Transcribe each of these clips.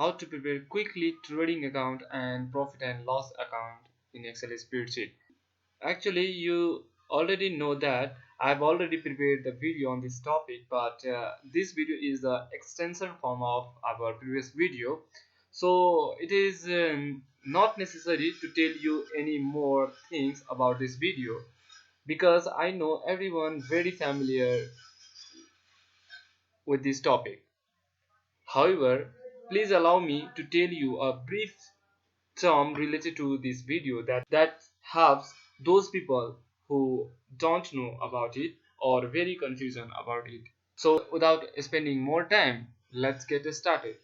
how to prepare quickly trading account and profit and loss account in Excel spreadsheet. Actually, you already know that I've already prepared the video on this topic, but this video is the extension form of our previous video, so it is not necessary to tell you any more things about this video because I know everyone very familiar with this topic. However, please allow me to tell you a brief term related to this video that helps those people who don't know about it or very confusion about it. So without spending more time, let's get started.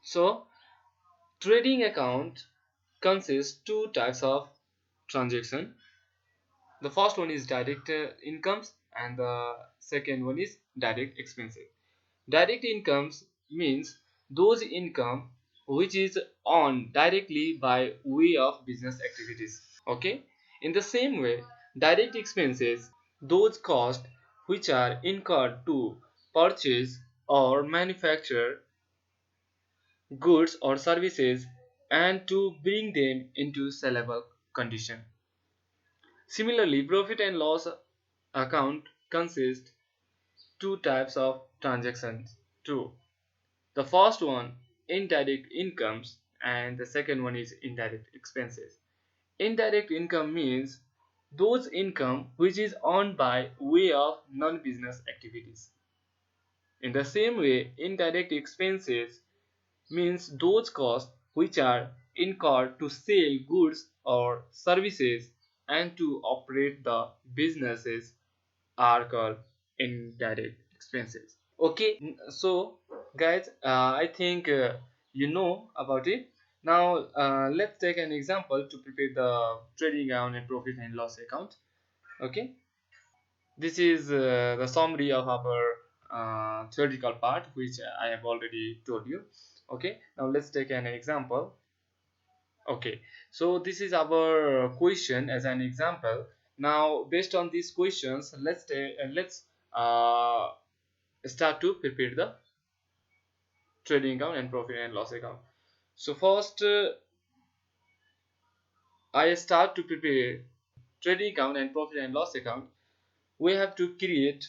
So trading account consists two types of transaction. The first one is direct incomes and the second one is direct expenses. Direct incomes means those income which is earned directly by way of business activities. Okay. In the same way, direct expenses those costs which are incurred to purchase or manufacture goods or services and to bring them into sellable condition. Similarly, profit and loss account consists two types of transactions too. The first one indirect incomes and the second one is indirect expenses. Indirect income means those income which is earned by way of non-business activities. In the same way, indirect expenses means those costs which are incurred to sell goods or services and to operate the businesses are called indirect expenses. Okay, so guys, I think you know about it. Now let's take an example to prepare the trading account and profit and loss account. Okay, this is the summary of our theoretical part which I have already told you. Okay, now let's take an example. Okay, so this is our question as an example. Now based on these questions, let's uh, start to prepare the trading account and profit and loss account. So first I start to prepare trading account and profit and loss account. We have to create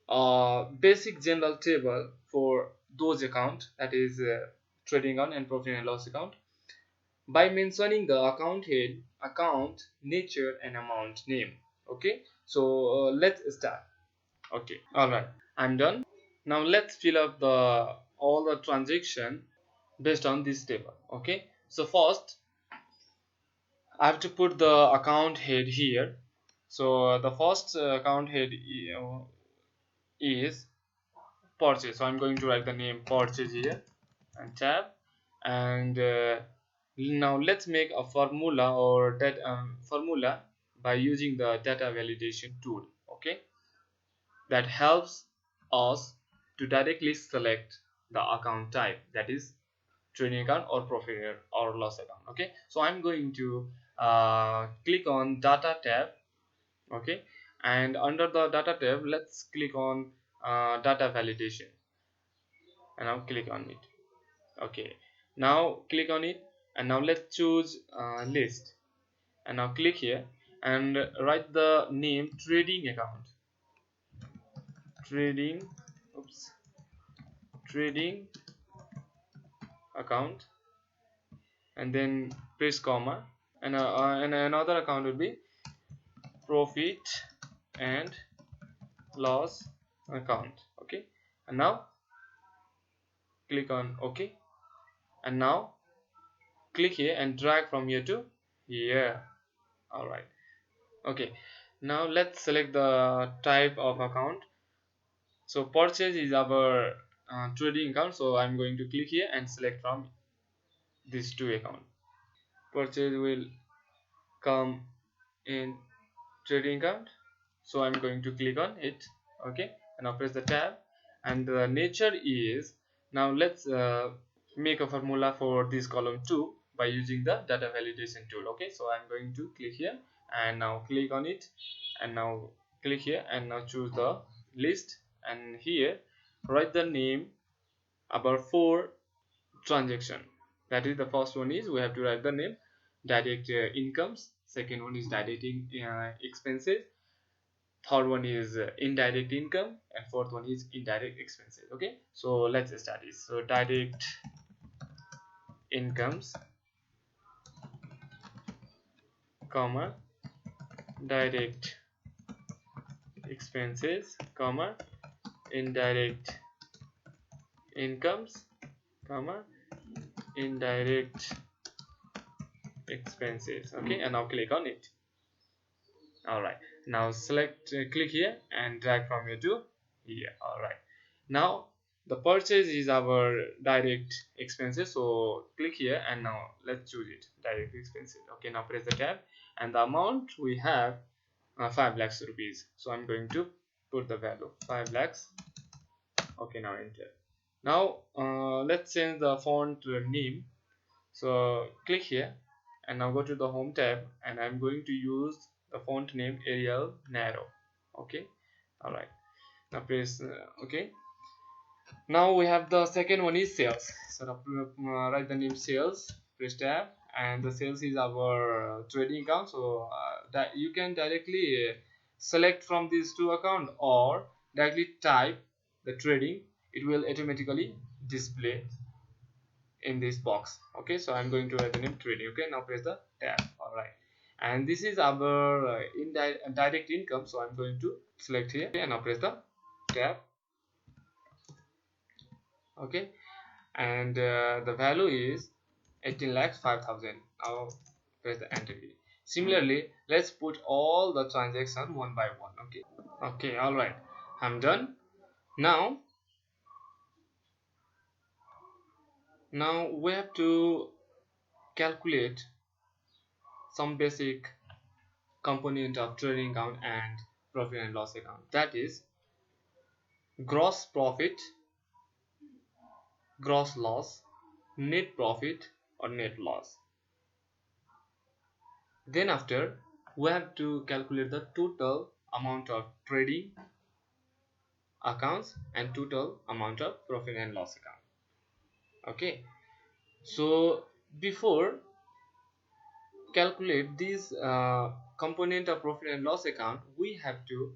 a basic general table for those account, that is trading account and profit and loss account, by mentioning the account head, account, nature and amount name. Okay, so let's start. Okay, all right, I'm done. Now let's fill up the all the transaction based on this table. Okay, so first I have to put the account head here. So the first account head is purchase. So I'm going to write the name purchase here and tab. And now let's make a formula or that formula by using the data validation tool. Okay, that helps us to directly select the account type, that is trading account or profit or loss account. Okay, so I'm going to click on data tab. Okay, and under the data tab let's click on data validation and now click on it. Okay, now click on it and now let's choose list and now click here and write the name trading account, trading oops trading account, and then press comma, and another account will be profit and loss account. Okay, and now click on OK, and now click here and drag from here to here. All right, okay, now let's select the type of account. So purchase is our trading account, so I'm going to click here and select from these two account. Purchase will come in trading account, so I'm going to click on it. Okay, and now press the tab and the nature is, now let's make a formula for this column 2 by using the data validation tool. Okay, so I'm going to click here and now click on it, and now click here and now choose the list, and here write the name about 4 transaction. That is, the first one is we have to write the name direct incomes, second one is direct expenses, third one is indirect income, and fourth one is indirect expenses. Okay, so let's start this. So direct incomes, comma, direct expenses, comma, indirect incomes, comma, indirect expenses. Okay, and now click on it. All right, now select click here and drag from here to here. All right, now the purchase is our direct expenses, so click here and now let's choose it, direct expenses. Okay, now press the tab, and the amount we have 5 lakhs rupees, so I'm going to put the value 5 lakhs. Okay, now enter. Now let's change the font name, so click here and now go to the home tab, and I'm going to use the font name Arial Narrow. Okay, all right, now press okay. Now we have the second one is sales, so write the name sales, press tab, and the sales is our trading account, so that you can directly select from these two accounts or directly type the trading, it will automatically display in this box. Okay, so I'm going to write the name trading. Okay, now press the tab. All right, and this is our direct income, so I'm going to select here. Okay, and now press the tab. Okay, and the value is 18 lakhs 5,000. Now press the enter key. Similarly, let's put all the transaction one by one. Okay, all right, I'm done. Now we have to calculate some basic component of trading account and profit and loss account, that is gross profit, gross loss, net profit or net loss. Then after we have to calculate the total amount of trading accounts and total amount of profit and loss account. Okay, so before calculate this component of profit and loss account, we have to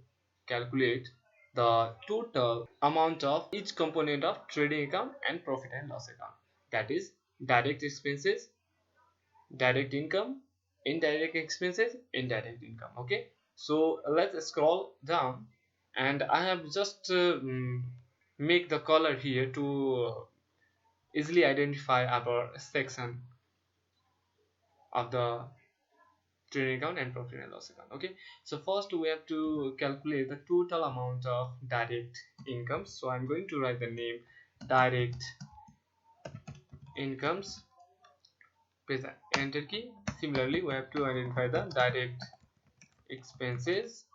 calculate the total amount of each component of trading account and profit and loss account, that is direct expenses, direct income, indirect expenses, indirect income. Okay, so let's scroll down, and I have just make the color here to easily identify our section of the trading account and profit and loss account. Okay, so first we have to calculate the total amount of direct incomes, so I'm going to write the name direct incomes, press the enter key. Similarly, we have to identify the direct expenses,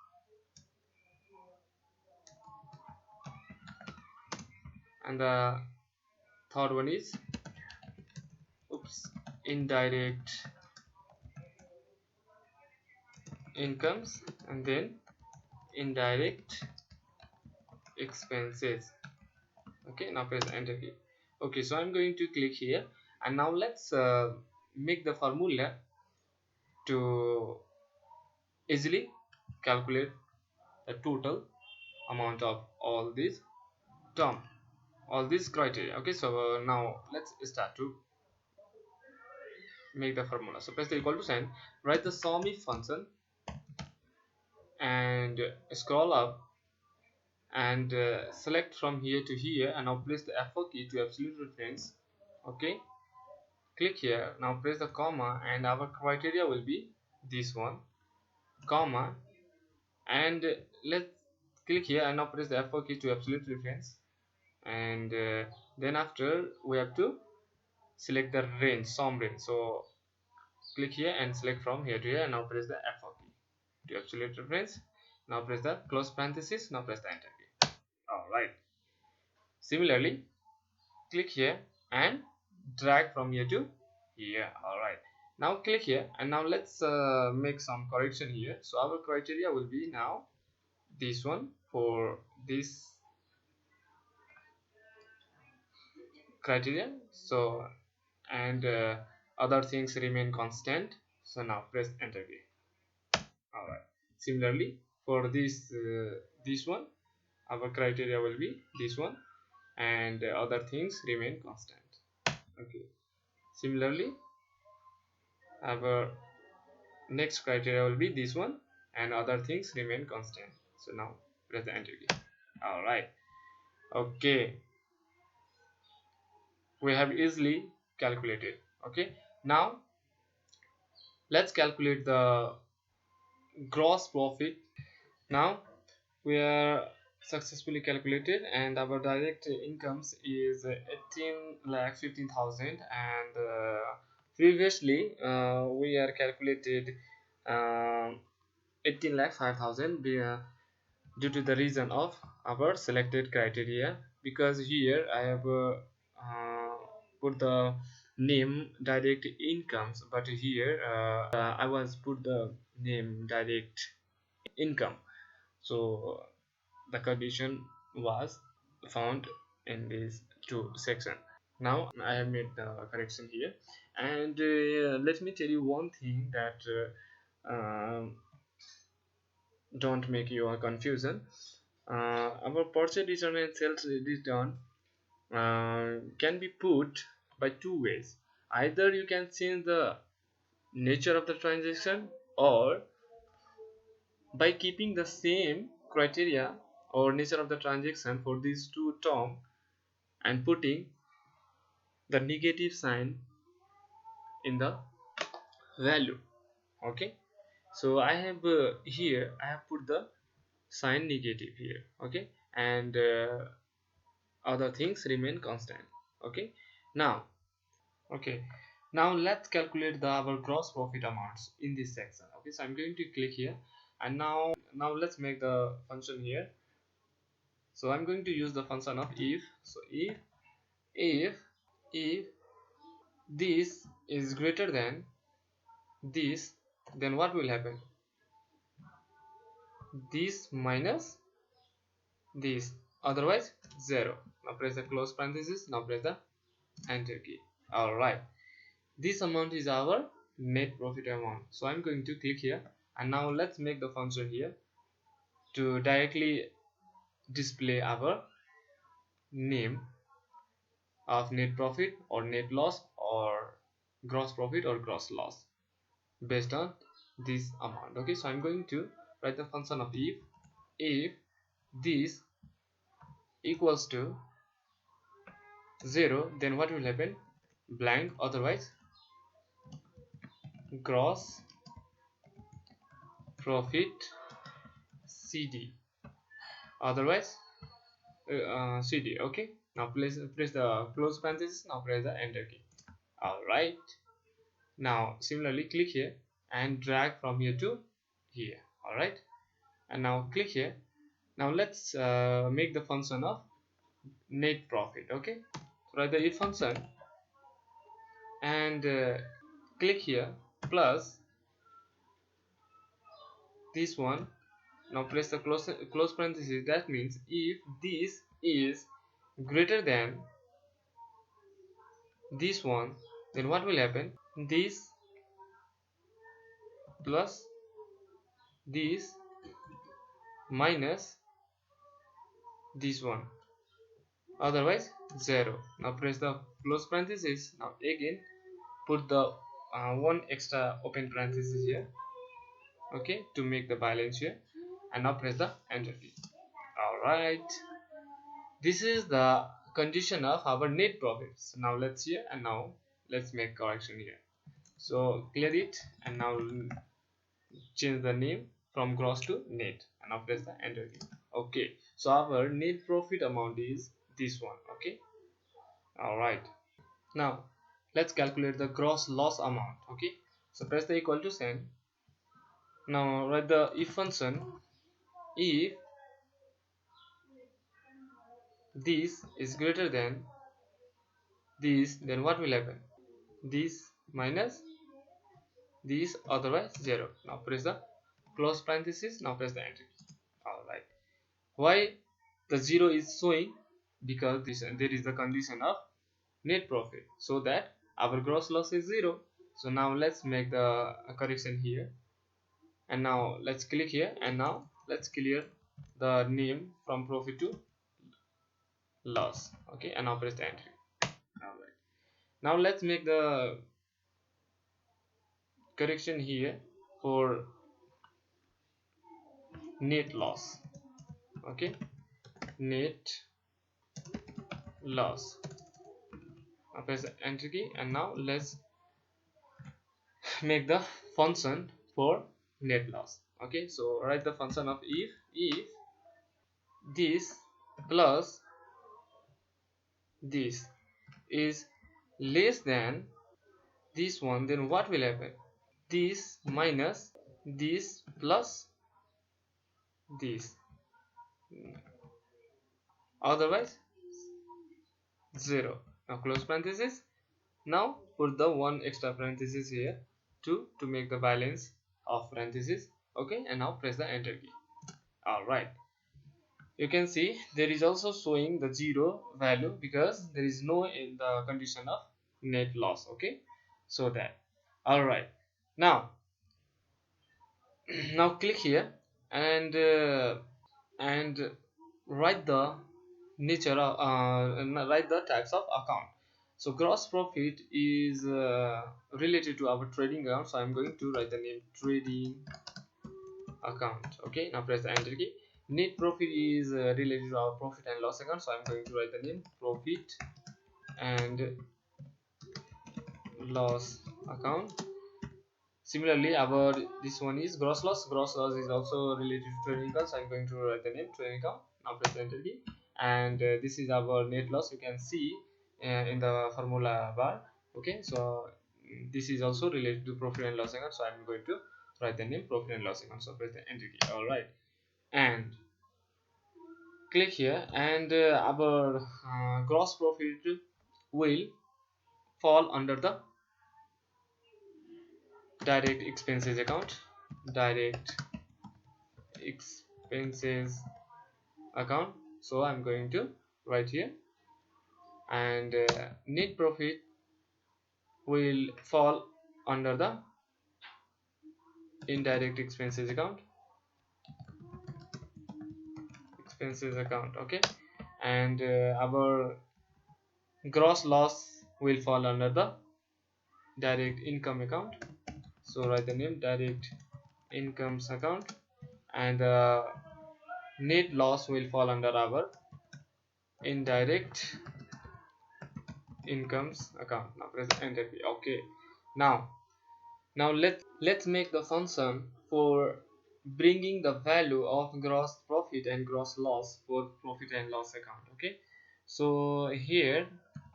and the third one is indirect incomes, and then indirect expenses. Okay, now press the enter key. Okay, so I'm going to click here, and now let's make the formula to easily calculate the total amount of all these term, all these criteria. Okay, so now let's start to make the formula. So press the equal to sign, write the Sumif function, and scroll up and select from here to here, and now press the F4 key to absolute reference. Okay, click here, now press the comma, and our criteria will be this one, comma, and let's click here and now press the F4 key to absolute reference, and then after we have to select the range, sum range. So click here and select from here to here, and now press the F4 key to absolute reference. Now press the close parenthesis, now press the enter key. All right, Similarly, click here and drag from here to here. All right, now click here, and now let's make some correction here. So our criteria will be now this one for this criteria. So and other things remain constant. So now press enter key. All right, similarly for this one, our criteria will be this one, and other things remain constant. Okay, similarly our next criteria will be this one, and other things remain constant. So now press the enter key. All right, okay, we have easily calculated. Okay, now let's calculate the gross profit. Now we are successfully calculated, and our direct incomes is 18 lakh 15,000, and previously we are calculated um 18 lakh 5,000 due to the reason of our selected criteria, because here I have put the name direct incomes, but here I was put the name direct income. So the condition was found in these two section. Now I have made the correction here, and let me tell you one thing that don't make your confusion. Our purchase return and sales return can be put by two ways. Either you can change the nature of the transaction, or by keeping the same criteria or nature of the transaction for these two terms and putting the negative sign in the value. Okay, so I have here I have put the sign negative here. Okay, and other things remain constant. Okay, now okay, now let's calculate our gross profit amounts in this section. Okay, so I'm going to click here, and now let's make the function here. So I'm going to use the function of if. So if this is greater than this, then what will happen? This minus this, otherwise 0. Now press the close parenthesis. Now press the enter key. All right, this amount is our net profit amount. So I'm going to click here, and now let's make the function here to directly display our name of net profit or net loss, or gross profit or gross loss, based on this amount. Okay, so I'm going to write the function of if this equals to 0, then what will happen? Blank, otherwise gross profit CD, otherwise CD. Okay, now press the close parenthesis. Now press the enter key. All right, now similarly click here and drag from here to here. All right, and now click here. Now let's make the function of net profit. Okay, so write the if function and click here plus this one. Now press the close parenthesis. That means if this is greater than this one, then what will happen? This plus this minus this one, otherwise 0. Now press the close parenthesis. Now again put the one extra open parenthesis here, okay, to make the balance here, and now press the enter key. All right, this is the condition of our net profits. Now let's here, and now let's make correction here. So clear it, and now change the name from gross to net, and now press the enter key. Okay, so our net profit amount is this one. Okay, all right, now let's calculate the gross loss amount. Okay, so press the equal to sign. Now write the if function. If this is greater than this, then what will happen? This minus this, otherwise 0. Now press the close parenthesis, now press the enter key. Alright. Why the 0 is showing? Because there is the condition of net profit, so that our gross loss is 0. So now let's make the correction here, and now let's click here, and now let's clear the name from profit to loss. Okay, and now press the enter. Alright. Now let's make the correction here for net loss. Okay, net loss. Now press the enter key, and now let's make the function for net loss. Okay, so write the function of if this plus this is less than this one, then what will happen? This minus this plus this, otherwise 0. Now close parenthesis. Now put the one extra parenthesis here to make the balance of parenthesis. Okay, and now press the enter key. Alright, you can see there is also showing the 0 value because there is no in the condition of net loss. Okay, so that. Alright, now now click here and write the nature of write the types of account. So gross profit is related to our trading account, so I'm going to write the name trading account. Okay, now press the enter key. Net profit is related to our profit and loss account, so I'm going to write the name profit and loss account. Similarly, our this one is gross loss. Gross loss is also related to trading account, so I'm going to write the name trading account. Now press the enter key. And this is our net loss. You can see in the formula bar. Okay, so this is also related to profit and loss account, so I'm going to write the name profit and loss account. So press the enter key. All right, and click here, and our gross profit will fall under the direct expenses account. Direct expenses account, so I'm going to write here, and net profit will fall under the indirect expenses account. Okay, and our gross loss will fall under the direct income account, so write the name direct incomes account, and net loss will fall under our indirect incomes account. Now press enter key. Okay, now let's make the function for bringing the value of gross profit and gross loss for profit and loss account. Okay, so here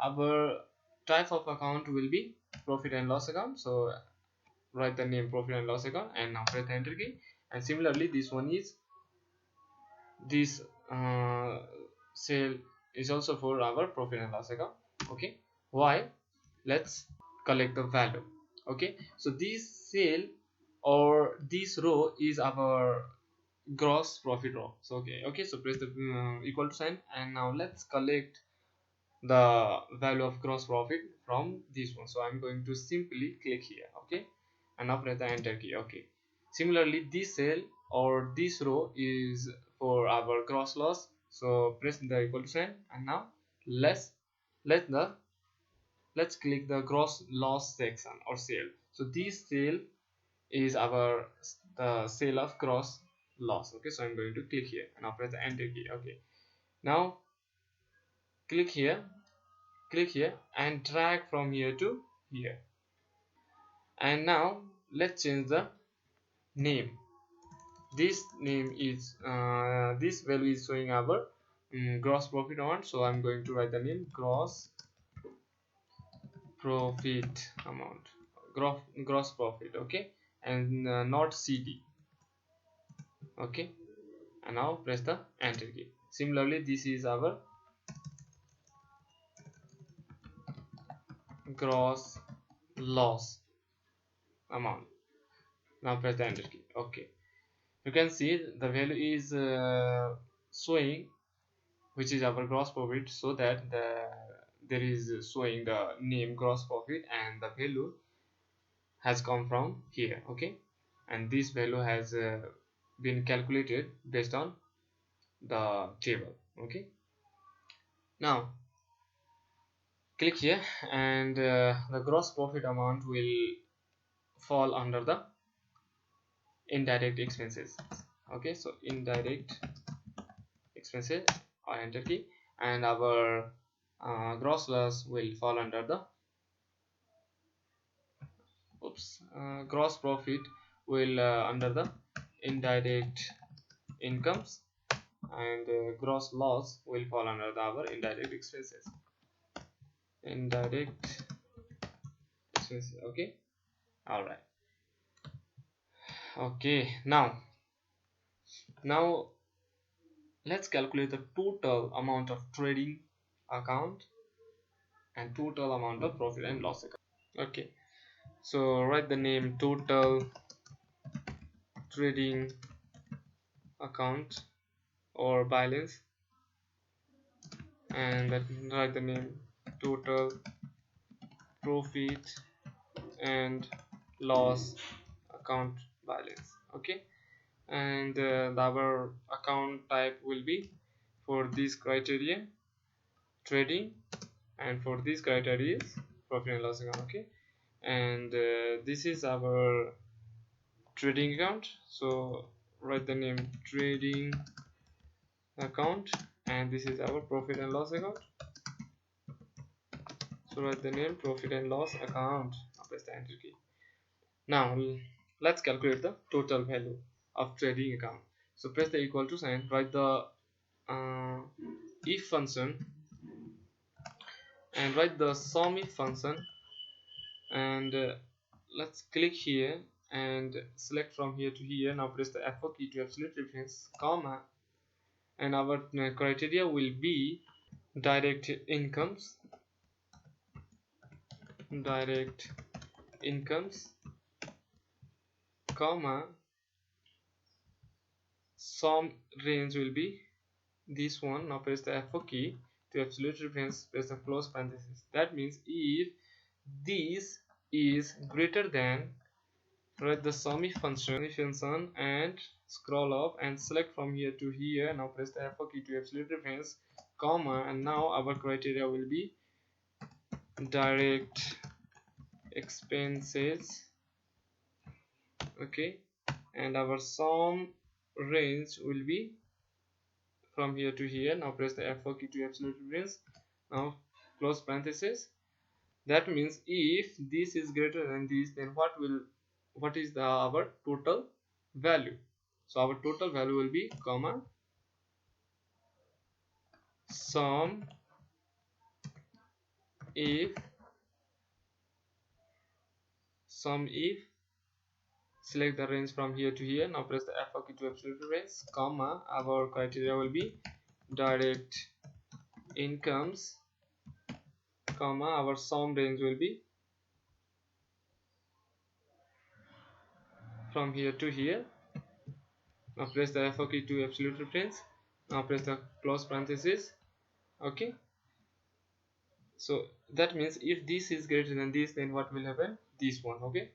our type of account will be profit and loss account, so write the name profit and loss account, and now press the enter key. And similarly, this one is this sale is also for our profit and loss account. Okay, why? Let's collect the value. Okay, so this sale or this row is our gross profit row. So okay, so press the equal to sign, and now let's collect the value of gross profit from this one. So I'm going to simply click here. Okay, and now press the enter key. Okay, similarly, this cell or this row is for our gross loss, so press the equal to sign, and now let's click the gross loss section or sale. So this sale is our sale of gross loss. Okay, so I'm going to click here, and now press the enter key. Okay, now click here and drag from here to here, and now let's change the name. This name is this value is showing our gross profit amount, so I'm going to write the name gross profit amount, gross profit. Okay, and not CD. Okay, and now press the enter key. Similarly, this is our gross loss amount. Now press the enter key. Okay, you can see the value is showing, which is our gross profit, so that there is showing the name gross profit and the value has come from here. Okay, and this value has been calculated based on the table. Okay, now click here, and the gross profit amount will fall under the indirect expenses. Okay, so indirect expenses, or enter key, and our gross loss will fall under the gross profit will under the indirect incomes, and gross loss will fall under our indirect expenses. Indirect expenses. Okay, all right. Okay, now let's calculate the total amount of trading account and total amount of profit and loss account. Okay, so write the name total trading account or balance, and write the name total profit and loss account balance. Okay, and our account type will be for this criteria trading, and for this criteria is profit and loss account. Okay, and this is our trading account, so write the name trading account, and this is our profit and loss account, so write the name profit and loss account. Now press the enter key. Now let's calculate the total value of trading account. So press the equal to sign, write the if function, and write the Sumif function, and let's click here and select from here to here. Now press the F4 key to absolute reference, comma, and our criteria will be direct incomes, comma, sum range will be this one. Now press the F4 key to absolute reference, press the close parenthesis. That means if this is greater than, write the Sumif function and scroll up and select from here to here. Now press the F4 key to absolute reference, comma, and now our criteria will be direct expenses. Okay, and our sum range will be from here to here. Now press the F4 key to absolute reference, now close parenthesis. That means if this is greater than this, then what is our total value? So our total value will be comma sum if select the range from here to here. Now press the F4 key to absolute reference, comma, our criteria will be direct incomes, comma, our sum range will be from here to here. Now press the F4 key to absolute reference, now press the close parenthesis. Okay, so that means if this is greater than this, then what will happen? This one. Okay,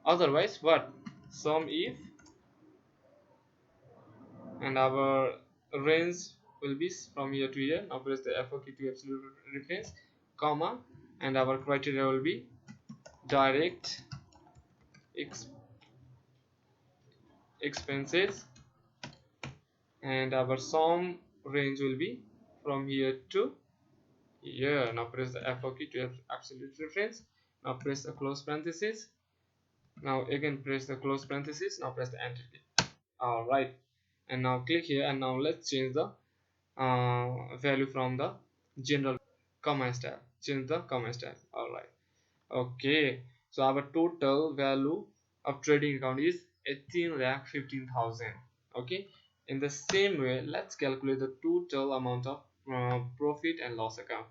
otherwise what? Sum if, and our range will be from here to here. Now press the F4 key to absolute reference, comma, and our criteria will be direct expenses, and our sum range will be from here to here. Now press the F4 key to absolute reference, now press the close parenthesis, now again press the close parenthesis, now press the enter key. All right, and now click here, and now let's change the value from the general comma style. Change the comma style. All right, okay, so our total value of trading account is 18,15,000. Okay, in the same way, let's calculate the total amount of profit and loss account.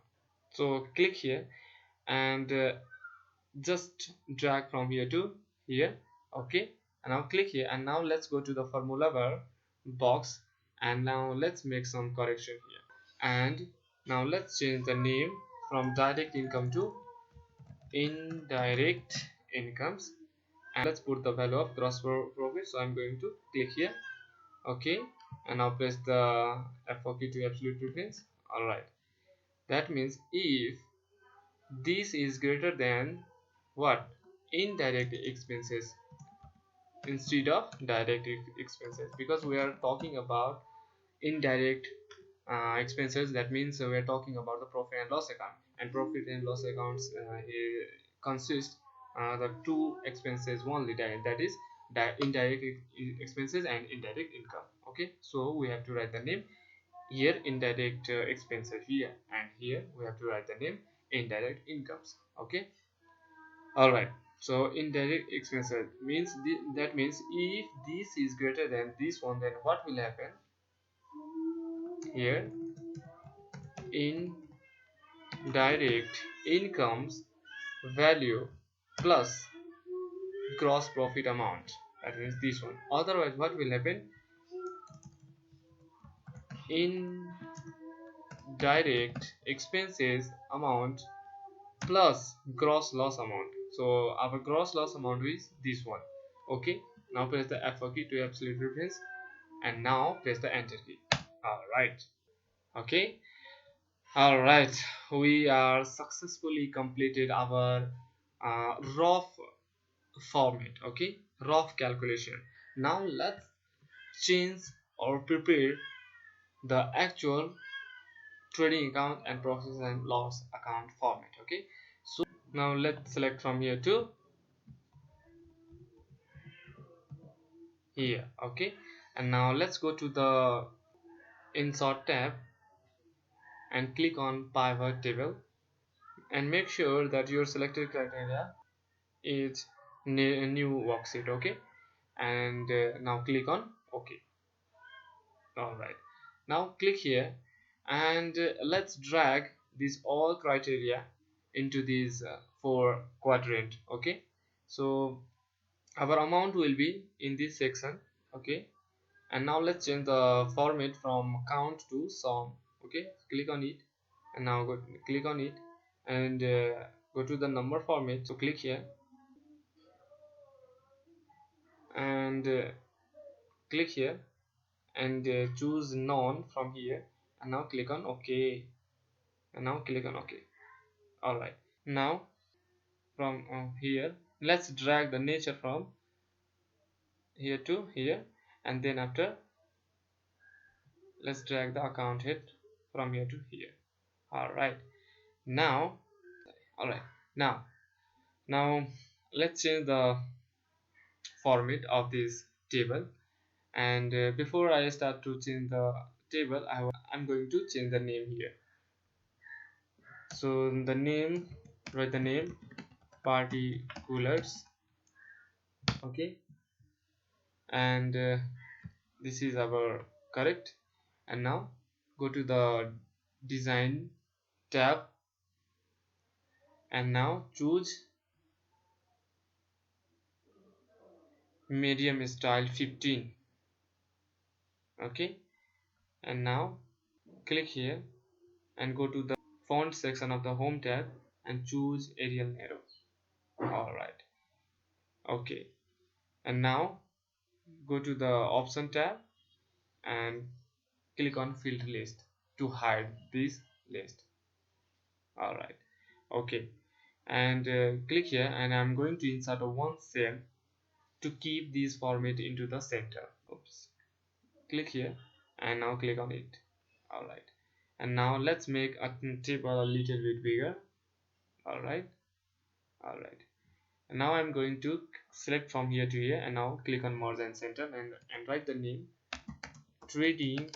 So click here, and just drag from here to here. Okay, and now click here, and now let's go to the formula bar box, and now let's make some correction here. And now let's change the name from direct income to indirect incomes, and let's put the value of gross profit. So I'm going to click here. Okay, and now press the F4 key to absolute preference. All right, that means if this is greater than what, indirect expenses instead of direct expenses, because we are talking about indirect expenses. That means we are talking about the profit and loss account, and profit and loss accounts consist the two expenses only, that is indirect expenses and indirect income. Okay, so we have to write the name here indirect expenses here, and here we have to write the name indirect incomes. Okay, all right. So indirect expenses means that means if this is greater than this one, then what will happen here, indirect incomes value plus gross profit amount, that means this one. Otherwise what will happen, indirect expenses amount plus gross loss amount. So our gross loss amount is this one. Okay, now press the F4 key to absolute reference, and now press the enter key. All right. Okay, all right, we are successfully completed our rough format. Okay, rough calculation. Now let's change or prepare the actual trading account and profit and loss account format. Okay, so now let's select from here to here. Okay, and now let's go to the insert tab and click on pivot table, and make sure that your selected criteria is new worksheet. Okay, and now click on OK. All right, now click here, and let's drag these all criteria into these four quadrant. Okay, so our amount will be in this section. Okay, and now let's change the format from count to sum. Okay, click on it, and now click on it, and go to the number format. So click here, and click here, and choose none from here, and now click on OK, and now click on OK. All right, now from here let's drag the nature from here to here, and then after let's drag the account head from here to here. All right, now all right, now let's change the format of this table, and before I start to change the table, I'm going to change the name here. So the name, write the name particulars. Okay, and this is our correct. And now go to the design tab, and now choose medium style 15. Okay, and now click here and go to the font section of the home tab and choose Arial Narrow. All right, okay, and now go to the option tab and click on filter list to hide this list. All right, okay, and click here, and I'm going to insert a one cell to keep this format into the center. Oops, click here, and now click on it. All right, and now let's make a table a little bit bigger. All right, all right, and now I'm going to select from here to here, and now click on merge and center, and write the name trading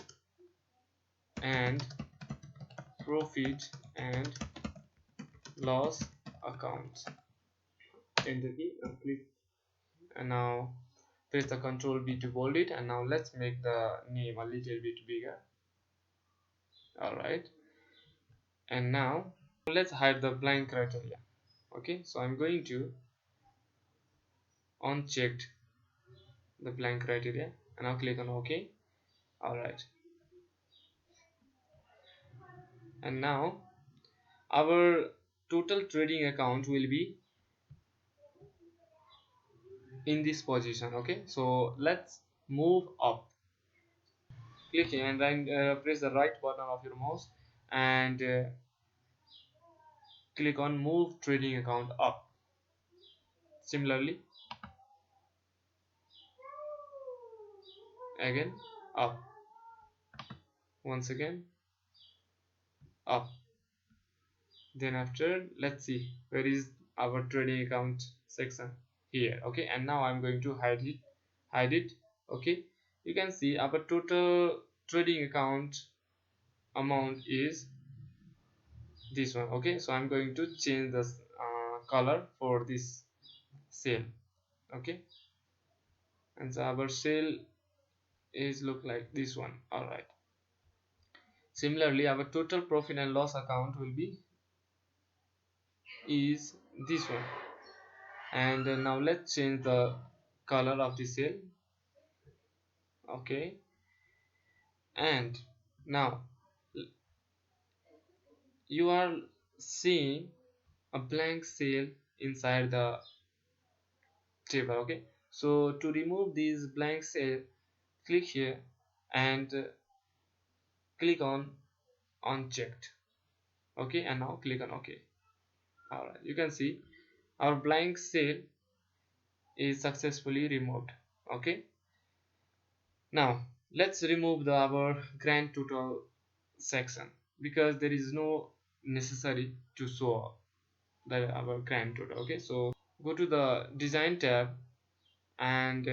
and profit and loss account. Enter key and click, and now press the Control B to bold it, and now let's make the name a little bit bigger. All right, and now let's hide the blank criteria. Okay, so I'm going to unchecked the blank criteria and now click on OK. Alright, and now our total trading account will be in this position. Okay, so let's move up. Click here and then press the right button of your mouse and click on move trading account up. Similarly, again up, once again up. Then after, let's see where is our trading account section. Here. Okay, and now I'm going to hide it. Okay, you can see our total trading account amount is this one. Okay, so I'm going to change the color for this cell. Okay, and so our cell is look like this one. All right, similarly our total profit and loss account will be is this one. And now let's change the color of the cell. Okay, and now you are seeing a blank cell inside the table. Okay, so to remove this blank cell, click here and click on unchecked. Okay, and now click on OK. All right, you can see our blank cell is successfully removed. Okay, now let's remove our grand total section because there is no necessary to show our grand total. Okay, so go to the design tab and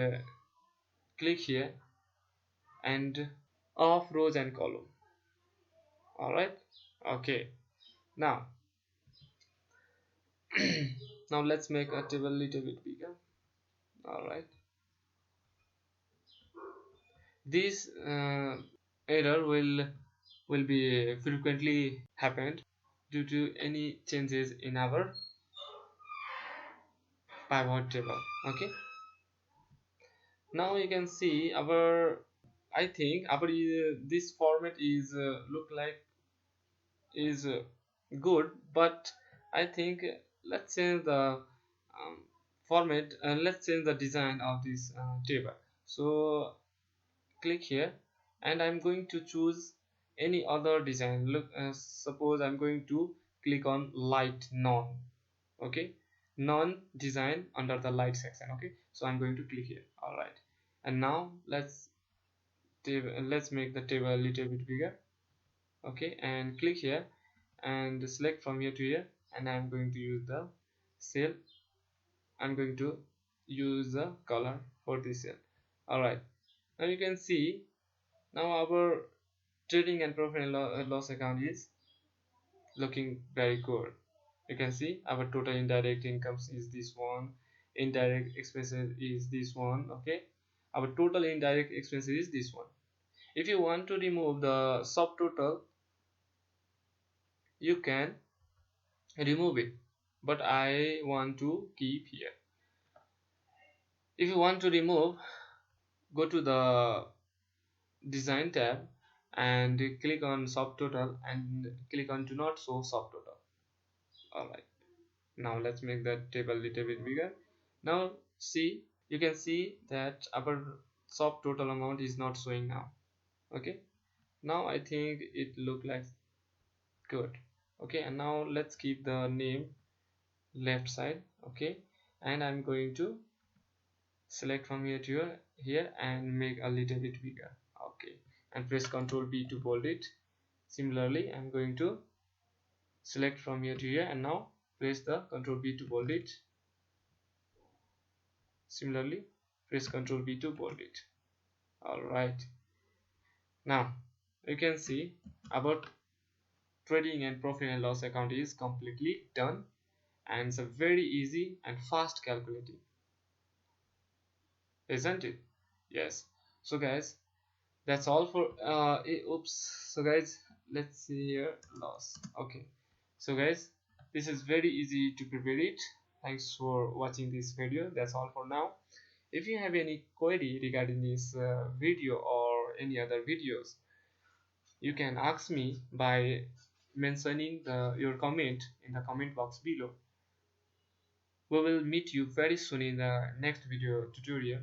click here and off rows and column. All right, okay, now now let's make a table little bit bigger. All right, this error will be frequently happened due to any changes in our pivot table. Okay, now you can see our, I think our this format is look like is good, but I think let's change the format and let's change the design of this table. So click here and I'm going to choose any other design. Look, suppose I'm going to click on light none. Okay, none design under the light section. Okay, so I'm going to click here. All right, and now let's make the table a little bit bigger. Okay, and click here and select from here to here, and I'm going to use the cell. I'm going to use the color for this cell. All right, now you can see now our trading and profit and loss account is looking very good. You can see our total indirect incomes is this one, indirect expenses is this one. Okay, our total indirect expenses is this one. If you want to remove the subtotal, you can remove it, but I want to keep here. If you want to remove, go to the design tab and click on subtotal and click on do not show subtotal. All right, now let's make that table a little bit bigger. Now see, you can see that our subtotal amount is not showing now. Okay, now I think it look like good. Okay, and now let's keep the name left side. Okay, and I'm going to select from here to here and make a little bit bigger. Okay, and press Ctrl B to bold it. Similarly, I'm going to select from here to here and now press the Ctrl B to bold it. Similarly, press Ctrl B to bold it. All right, now you can see our trading and profit and loss account is completely done, and it's a very easy and fast calculating, isn't it? Yes. So guys, that's all for oops, so guys, let's see here, loss. Okay, So guys, this is very easy to prepare it. Thanks for watching this video. That's all for now. If you have any query regarding this video or any other videos, you can ask me by mentioning your comment in the comment box below. We will meet you very soon in the next video tutorial.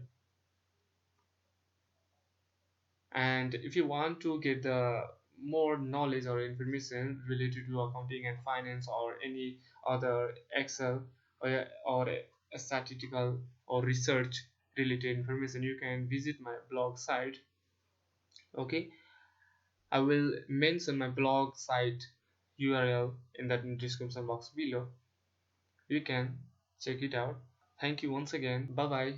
And if you want to get the more knowledge or information related to accounting and finance or any other Excel or a statistical or research related information, you can visit my blog site. Okay, I will mention my blog site URL in the description box below. You can check it out. Thank you once again. Bye bye.